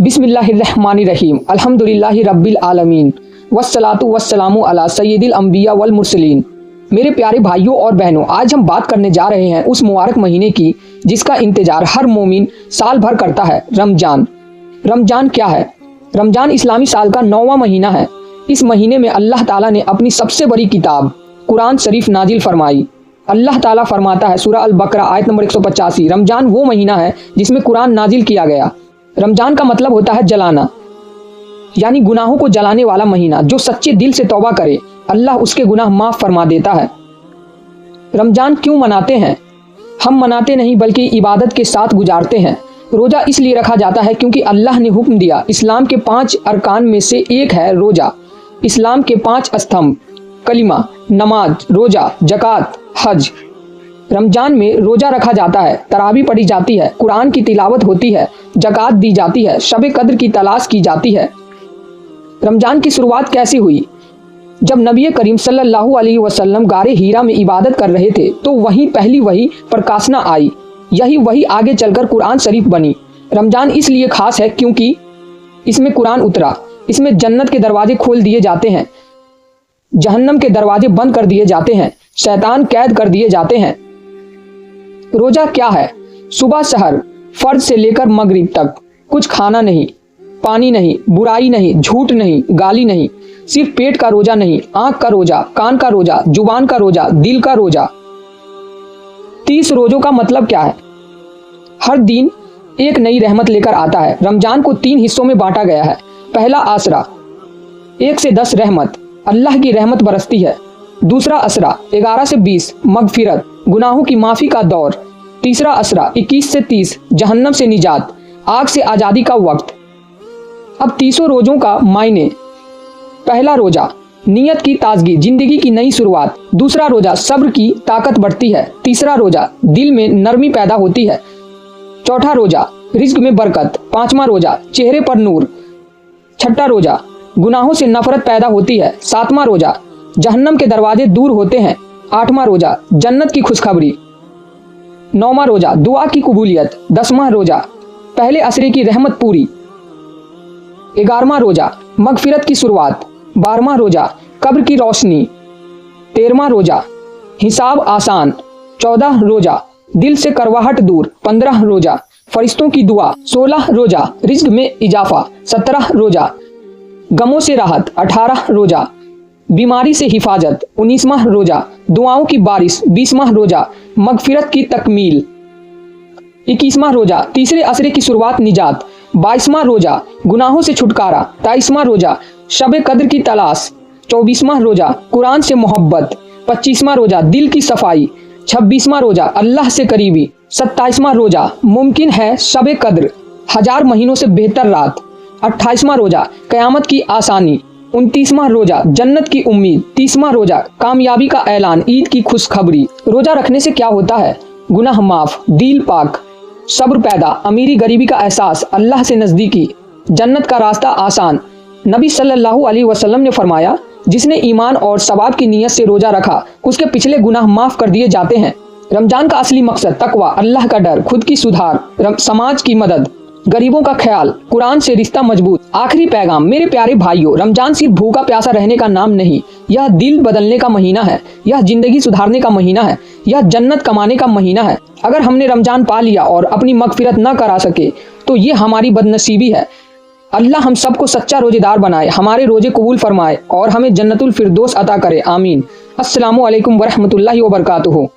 बिस्मिल्लाहिर्रहमानिर्रहीम अल्हम्दुलिल्लाहि रब्बिल आलमीन वस्सलातु वस्सलामु अला सय्यिदिल अंबिया वल मुरसलीन। मेरे प्यारे भाइयों और बहनों, आज हम बात करने जा रहे हैं उस मुबारक महीने की जिसका इंतजार हर मोमिन साल भर करता है, रमजान। रमजान क्या है? रमजान इस्लामी साल का 9वां महीना है। इस महीने में अल्लाह ताला ने अपनी सबसे बड़ी किताब कुरान शरीफ नाजिल फरमाई। अल्लाह ताला फरमाता है सूरह अल बकरा आयत नंबर 185, रमजान वो महीना है जिसमें कुरान नाजिल किया गया। रमजान का मतलब होता है जलाना, यानी गुनाहों को जलाने वाला महीना। जो सच्चे दिल से तौबा करे अल्लाह उसके गुनाह माफ फरमा देता है। रमजान क्यों मनाते हैं? हम मनाते नहीं बल्कि इबादत के साथ गुजारते हैं। रोजा इसलिए रखा जाता है क्योंकि अल्लाह ने हुक्म दिया। इस्लाम के 5 अरकान में से एक है रोजा। इस्लाम के 5 स्तंभ कलिमा, नमाज, रोजा, जकात, हज। रमजान में रोजा रखा जाता है, तरावी पढ़ी जाती है, कुरान की तिलावत होती है, जकात दी जाती है, शब कद्र की तलाश की जाती है। रमजान की शुरुआत कैसी हुई? जब नबी करीम सल्लल्लाहु अलैहि वसल्लम गारे हीरा में इबादत कर रहे थे तो वहीं पहली वही प्रकाशना आई। यही वही आगे चलकर कुरान शरीफ बनी। रमजान इसलिए खास है क्योंकि इसमें कुरान उतरा। इसमें जन्नत के दरवाजे खोल दिए जाते हैं, जहन्नम के दरवाजे बंद कर दिए जाते हैं, शैतान कैद कर दिए जाते हैं। रोजा क्या है? सुबह सहर फर्ज से लेकर मगरिब तक कुछ खाना नहीं, पानी नहीं, बुराई नहीं, झूठ नहीं, गाली नहीं। सिर्फ पेट का रोजा नहीं, आंख का रोजा, कान का रोजा, जुबान का रोजा, दिल का रोजा। 30 रोजों का मतलब क्या है? हर दिन एक नई रहमत लेकर आता है। रमजान को 3 हिस्सों में बांटा गया है। पहला आसरा 1 से 10 रहमत, अल्लाह की रहमत बरसती है। दूसरा असरा 11 से 20 मगफिरत, गुनाहों की माफ़ी का दौर। तीसरा असरा 21 से 30 जहन्नम से निजात, आग से आज़ादी का वक्त। अब 30 रोज़ों का मायने। पहला रोज़ा नियत की ताजगी, जिंदगी की नई शुरुआत। दूसरा रोज़ा सब्र की ताकत बढ़ती है। तीसरा रोज़ा दिल में नरमी पैदा होती है। चौथा रोज़ा रिज्क में बरकत। 5वां रोज़ा चेहरे पर नूर। छठा रोज़ा गुनाहों से नफरत पैदा होती है। 7वां रोज़ा जहन्नम के दरवाजे दूर होते हैं। 8वां रोज़ा जन्नत की खुशखबरी। 9वां रोज़ा दुआ की कबूलियत। 10वां रोज़ा पहले असरे की रहमत पूरी। 11वां रोज़ा मगफिरत की शुरुआत। 12वां रोज़ा कब्र की रोशनी। 13वां रोज़ा हिसाब आसान। 14 रोज़ा दिल से करवाहट दूर। 15 रोज़ा फरिश्तों की दुआ। 16 रोज़ा रिज्क में इजाफा। 17 रोज़ा गमों से राहत। 18 रोज़ा बीमारी से हिफाजत। 19वां रोज़ा दुआओं की बारिश। 20वां रोज़ा मगफिरत की तकमील। 21वां रोज़ा तीसरे असरे की शुरुआत निजात। 22वां रोज़ा गुनाहों से छुटकारा। 23वां रोज़ा शब कद्र की तलाश। 24वां रोज़ा कुरान से मोहब्बत। 25वां रोज़ा दिल की सफाई। 26वां रोज़ा अल्लाह से करीबी। 27वां रोज़ा मुमकिन है शब कद्र, 1000 महीनों से बेहतर रात। 28वां रोज़ा क़यामत की आसानी। 29वां रोज़ा जन्नत की उम्मीद। 30वां रोज़ा कामयाबी का ऐलान, ईद की खुशखबरी। रोज़ा रखने से क्या होता है? गुनाह माफ, दिल पाक, सब्र पैदा, अमीरी गरीबी का एहसास, अल्लाह से नज़दीकी, जन्नत का रास्ता आसान। नबी सल्लल्लाहु अलैहि वसल्लम ने फरमाया, जिसने ईमान और सवाब की नीयत से रोज़ा रखा उसके पिछले गुनाह माफ़ कर दिए जाते हैं। रमजान का असली मकसद तकवा, अल्लाह का डर, खुद की सुधार, समाज की मदद, गरीबों का ख्याल, कुरान से रिश्ता मजबूत। आखिरी पैगाम मेरे प्यारे भाइयों, रमजान सिर्फ भूखा प्यासा रहने का नाम नहीं, यह दिल बदलने का महीना है, यह जिंदगी सुधारने का महीना है, यह जन्नत कमाने का महीना है। अगर हमने रमजान पा लिया और अपनी मगफिरत न करा सके तो ये हमारी बदनसीबी है। अल्लाह हम सबको सच्चा रोजेदार बनाए, हमारे रोजे कबूल फरमाए और हमें जन्नतुल फिरदौस अता करे। आमीन। अस्सलामु अलैकुम वरहमतुल्लाहि वबरकातुहू।